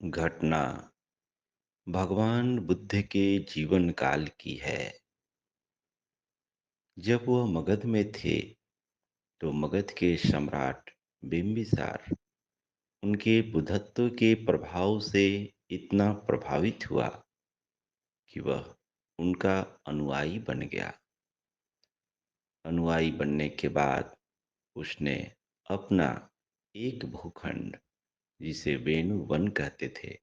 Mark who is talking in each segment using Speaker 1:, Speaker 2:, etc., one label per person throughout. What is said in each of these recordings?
Speaker 1: घटना भगवान बुद्ध के जीवन काल की है। जब वह मगध में थे तो मगध के सम्राट बिंबिसार उनके बुद्धत्व के प्रभाव से इतना प्रभावित हुआ कि वह उनका अनुयायी बन गया। अनुयायी बनने के बाद उसने अपना एक भूखंड, जिसे वेणु वन कहते थे,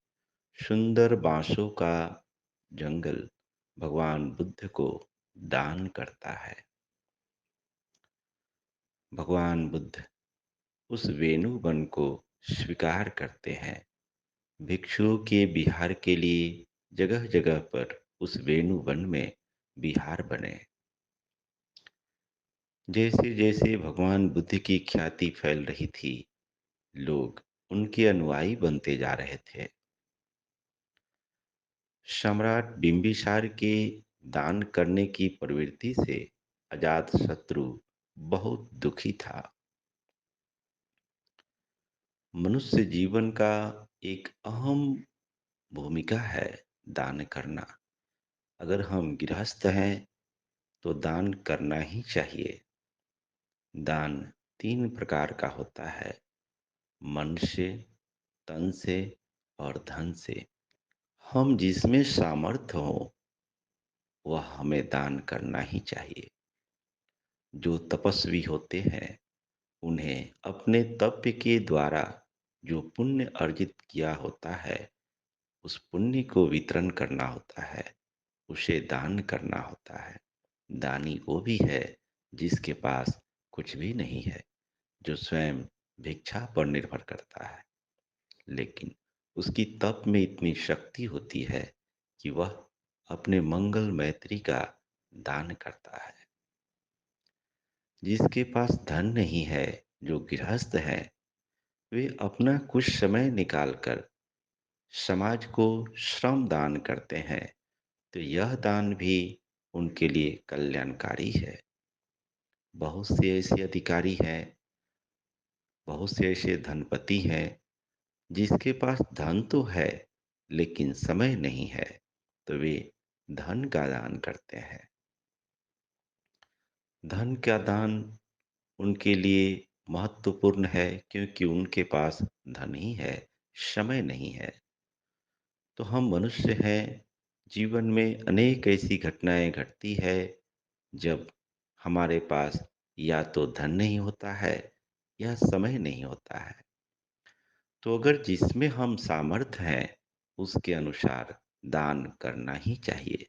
Speaker 1: सुंदर बांसों का जंगल भगवान बुद्ध को दान करता है। भगवान बुद्ध उस वेणु वन को स्वीकार करते हैं। भिक्षुओं के विहार के लिए जगह जगह पर उस वेणु वन में विहार बने। जैसे जैसे भगवान बुद्ध की ख्याति फैल रही थी, लोग उनके अनुयायी बनते जा रहे थे। सम्राट बिंबिसार के दान करने की प्रवृत्ति से अजातशत्रु बहुत दुखी था। मनुष्य जीवन का एक अहम भूमिका है दान करना। अगर हम गृहस्थ हैं तो दान करना ही चाहिए। दान तीन प्रकार का होता है: मन से, तन से और धन से। हम जिसमें सामर्थ्य हो वह हमें दान करना ही चाहिए। जो तपस्वी होते हैं उन्हें अपने तप के द्वारा जो पुण्य अर्जित किया होता है उस पुण्य को वितरण करना होता है, उसे दान करना होता है। दानी वो भी है जिसके पास कुछ भी नहीं है, जो स्वयं भिक्षा पर निर्भर करता है, लेकिन उसकी तप में इतनी शक्ति होती है कि वह अपने मंगल मैत्री का दान करता है। जिसके पास धन नहीं है, जो गृहस्थ है, वे अपना कुछ समय निकालकर समाज को श्रम दान करते हैं, तो यह दान भी उनके लिए कल्याणकारी है। बहुत से ऐसे अधिकारी हैं, बहुत से ऐसे धनपति हैं जिसके पास धन तो है लेकिन समय नहीं है, तो वे धन का दान करते हैं। धन का दान उनके लिए महत्वपूर्ण है क्योंकि उनके पास धन ही है, समय नहीं है। तो हम मनुष्य हैं, जीवन में अनेक ऐसी घटनाएं घटती है जब हमारे पास या तो धन नहीं होता है या समय नहीं होता है। तो अगर जिसमें हम सामर्थ्य हैं उसके अनुसार दान करना ही चाहिए,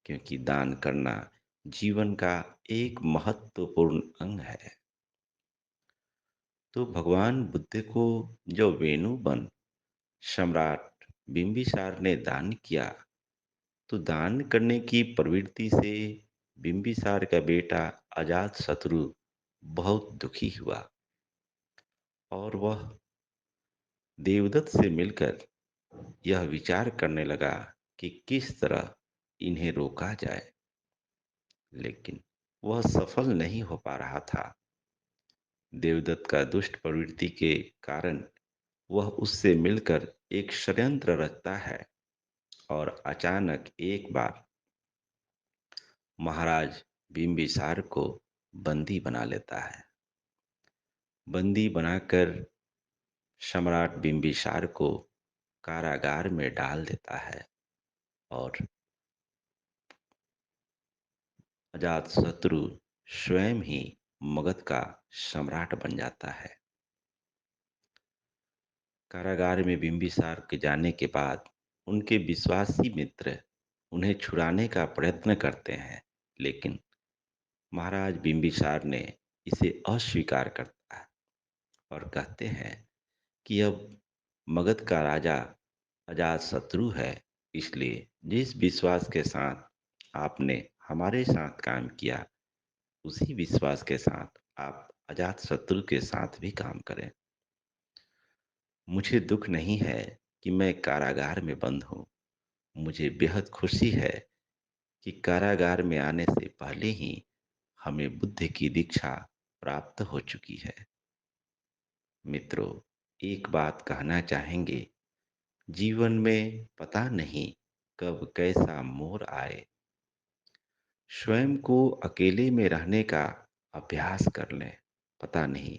Speaker 1: क्योंकि दान करना जीवन का एक महत्वपूर्ण अंग है। तो भगवान बुद्ध को जो वेणु वन सम्राट बिंबिसार ने दान किया, तो दान करने की प्रवृत्ति से बिंबिसार का बेटा अजातशत्रु बहुत दुखी हुआ और वह देवदत्त से मिलकर यह विचार करने लगा कि किस तरह इन्हें रोका जाए, लेकिन वह सफल नहीं हो पा रहा था। देवदत्त का दुष्ट प्रवृत्ति के कारण वह उससे मिलकर एक षड्यंत्र रचता है और अचानक एक बार महाराज बिंबिसार को बंदी बना लेता है। बंदी बनाकर सम्राट बिंबिसार को कारागार में डाल देता है और अजातशत्रु स्वयं ही मगध का सम्राट बन जाता है। कारागार में बिंबिसार के जाने के बाद उनके विश्वासी मित्र उन्हें छुड़ाने का प्रयत्न करते हैं, लेकिन महाराज बिंबिसार ने इसे अस्वीकार करता है और कहते हैं कि अब मगध का राजा अजातशत्रु है, इसलिए जिस विश्वास के साथ आपने हमारे साथ काम किया उसी विश्वास के साथ आप अजातशत्रु के साथ भी काम करें। मुझे दुख नहीं है कि मैं कारागार में बंद हूँ, मुझे बेहद खुशी है कि कारागार में आने से पहले ही हमें बुद्ध की दीक्षा प्राप्त हो चुकी है। मित्रों, एक बात कहना चाहेंगे, जीवन में पता नहीं कब कैसा मोड़ आए। स्वयं को अकेले में रहने का अभ्यास कर लें। पता नहीं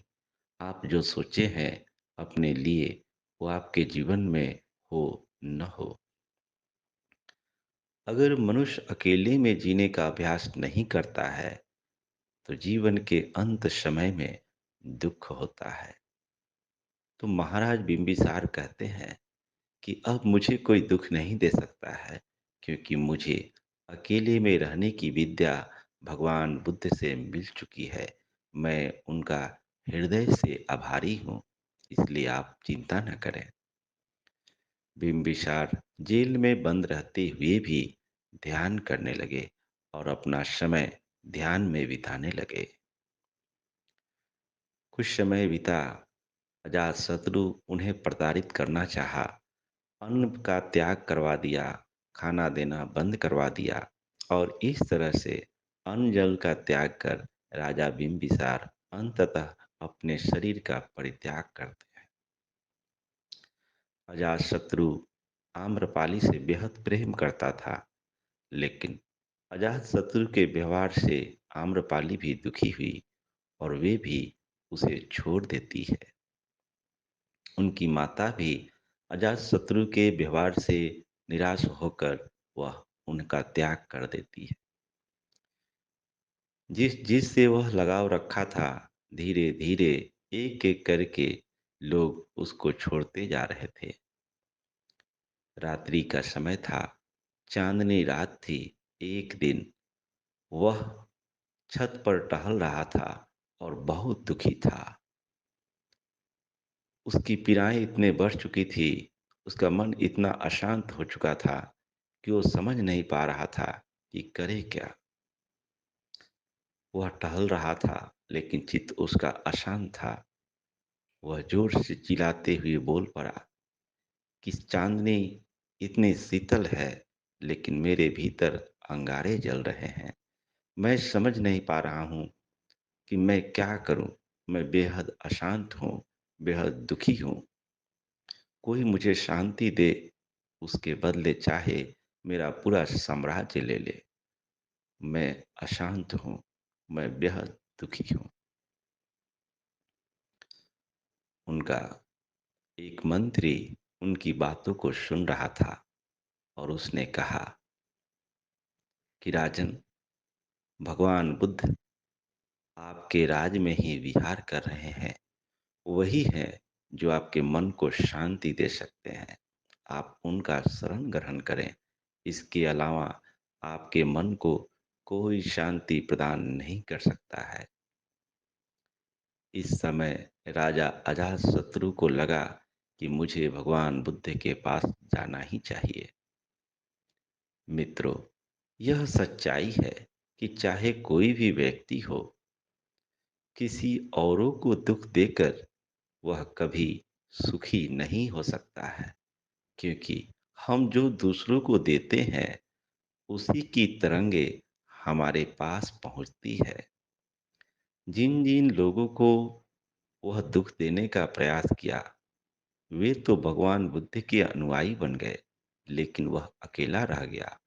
Speaker 1: आप जो सोचे हैं अपने लिए वो आपके जीवन में हो न हो। अगर मनुष्य अकेले में जीने का अभ्यास नहीं करता है तो जीवन के अंत समय में दुख होता है। तो महाराज बिंबिसार कहते हैं कि अब मुझे कोई दुख नहीं दे सकता है, क्योंकि मुझे अकेले में रहने की विद्या भगवान बुद्ध से मिल चुकी है। मैं उनका हृदय से आभारी हूँ, इसलिए आप चिंता न करें। बिंबिसार जेल में बंद रहते हुए भी ध्यान करने लगे और अपना समय ध्यान में बिताने लगे। कुछ समय बीता, अजातशत्रु उन्हें प्रताड़ित करना चाहा, अन्न का त्याग करवा दिया, खाना देना बंद करवा दिया और इस तरह से अन्न जल का त्याग कर राजा बिंबिसार अंततः अपने शरीर का परित्याग करते हैं। अजातशत्रु आम्रपाली से बेहद प्रेम करता था, लेकिन अजातशत्रु के व्यवहार से आम्रपाली भी दुखी हुई और वे भी उसे छोड़ देती है। उनकी माता भी अजातशत्रु के व्यवहार से निराश होकर वह उनका त्याग कर देती है। जिससे वह लगाव रखा था, धीरे धीरे एक एक करके लोग उसको छोड़ते जा रहे थे। रात्रि का समय था, चांदनी रात थी। एक दिन वह छत पर टहल रहा था और बहुत दुखी था। उसकी पीड़ाएँ इतने बढ़ चुकी थी, उसका मन इतना अशांत हो चुका था कि वो समझ नहीं पा रहा था कि करे क्या? वह टहल रहा था, लेकिन चित्त उसका अशांत था। वह ज़ोर से चिल्लाते हुए बोल पड़ा कि चाँदनी इतनी शीतल है, लेकिन मेरे भीतर अंगारे जल रहे हैं। मैं समझ नहीं पा रहा हूँ कि मैं क्या करूँ? मैं बेहद अशांत हूँ, बेहद दुखी हूँ। कोई मुझे शांति दे, उसके बदले चाहे मेरा पूरा साम्राज्य ले ले। मैं अशांत हूँ, मैं बेहद दुखी हूँ। उनका एक मंत्री उनकी बातों को सुन रहा था और उसने कहा कि राजन, भगवान बुद्ध आपके राज में ही विहार कर रहे हैं। वही हैं जो आपके मन को शांति दे सकते हैं। आप उनका शरण ग्रहण करें। इसके अलावा आपके मन को कोई शांति प्रदान नहीं कर सकता है। इस समय राजा अजातशत्रु को लगा कि मुझे भगवान बुद्ध के पास जाना ही चाहिए। मित्रों, यह सच्चाई है कि चाहे कोई भी व्यक्ति हो, किसी औरों को दुख देकर वह कभी सुखी नहीं हो सकता है, क्योंकि हम जो दूसरों को देते हैं उसी की तरंगे हमारे पास पहुंचती है। जिन जिन लोगों को वह दुख देने का प्रयास किया, वे तो भगवान बुद्ध के अनुयायी बन गए, लेकिन वह अकेला रह गया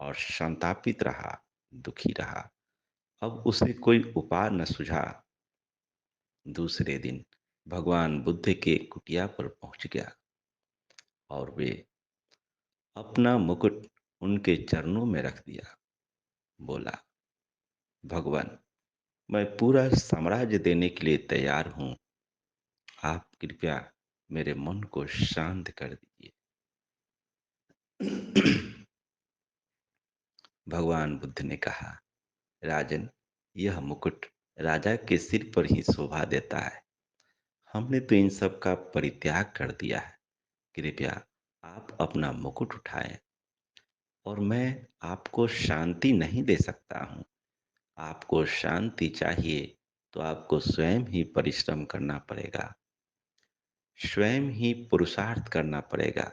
Speaker 1: और संतापित रहा, दुखी रहा। अब उसे कोई उपाय न सूझा। दूसरे दिन भगवान बुद्ध के कुटिया पर पहुंच गया और वे अपना मुकुट उनके चरणों में रख दिया। बोला, भगवान, मैं पूरा साम्राज्य देने के लिए तैयार हूँ। आप कृपया मेरे मन को शांत कर दीजिए। भगवान बुद्ध ने कहा, राजन, यह मुकुट राजा के सिर पर ही शोभा देता है। हमने तो इन सब का परित्याग कर दिया है। कृपया आप अपना मुकुट उठाएं। और मैं आपको शांति नहीं दे सकता हूँ। आपको शांति चाहिए तो आपको स्वयं ही परिश्रम करना पड़ेगा, स्वयं ही पुरुषार्थ करना पड़ेगा।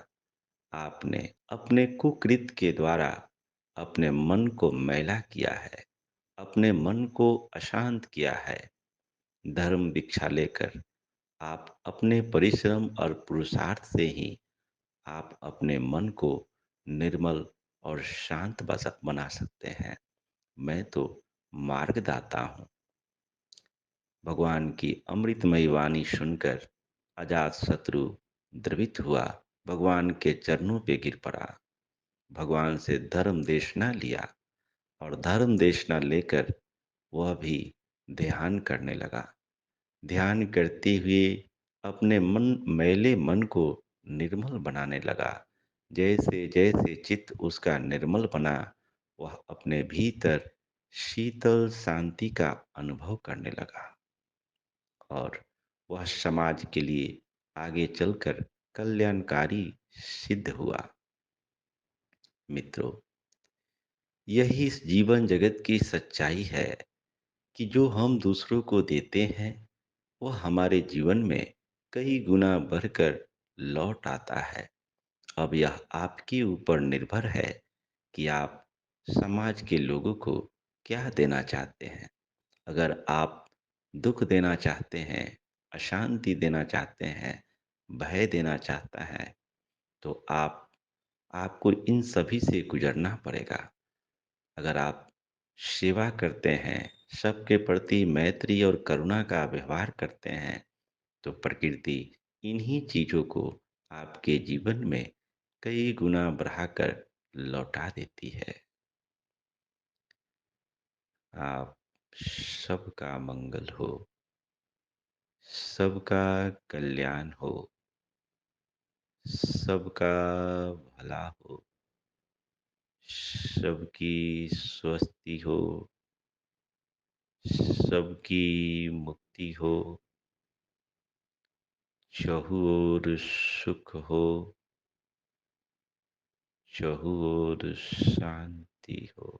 Speaker 1: आपने अपने कुकृत के द्वारा अपने मन को मैला किया है, अपने मन को अशांत किया है। धर्म दीक्षा लेकर आप अपने परिश्रम और पुरुषार्थ से ही आप अपने मन को निर्मल और शांत बना सकते हैं। मैं तो मार्गदाता हूँ। भगवान की अमृतमयी वाणी सुनकर अजातशत्रु द्रवित हुआ, भगवान के चरणों पे गिर पड़ा, भगवान से धर्म देशना लिया और धर्म देशना लेकर वह भी ध्यान करने लगा। ध्यान करते हुए अपने मैले मन को निर्मल बनाने लगा। जैसे जैसे चित्त उसका निर्मल बना, वह अपने भीतर शीतल शांति का अनुभव करने लगा और वह समाज के लिए आगे चलकर कल्याणकारी सिद्ध हुआ। मित्रों, यही इस जीवन जगत की सच्चाई है कि जो हम दूसरों को देते हैं, वह हमारे जीवन में कई गुना बढ़कर लौट आता है। अब यह आपके ऊपर निर्भर है कि आप समाज के लोगों को क्या देना चाहते हैं। अगर आप दुख देना चाहते हैं, अशांति देना चाहते हैं, भय देना चाहता है, तो आपको इन सभी से गुजरना पड़ेगा। अगर आप सेवा करते हैं, सबके प्रति मैत्री और करुणा का व्यवहार करते हैं, तो प्रकृति इन्हीं चीज़ों को आपके जीवन में कई गुना बढ़ाकर लौटा देती है। आप सबका मंगल हो, सबका कल्याण हो, सबका भला हो, सबकी स्वस्ति हो, सबकी मुक्ति हो, चहु ओर सुख हो, चहु ओर शांति हो।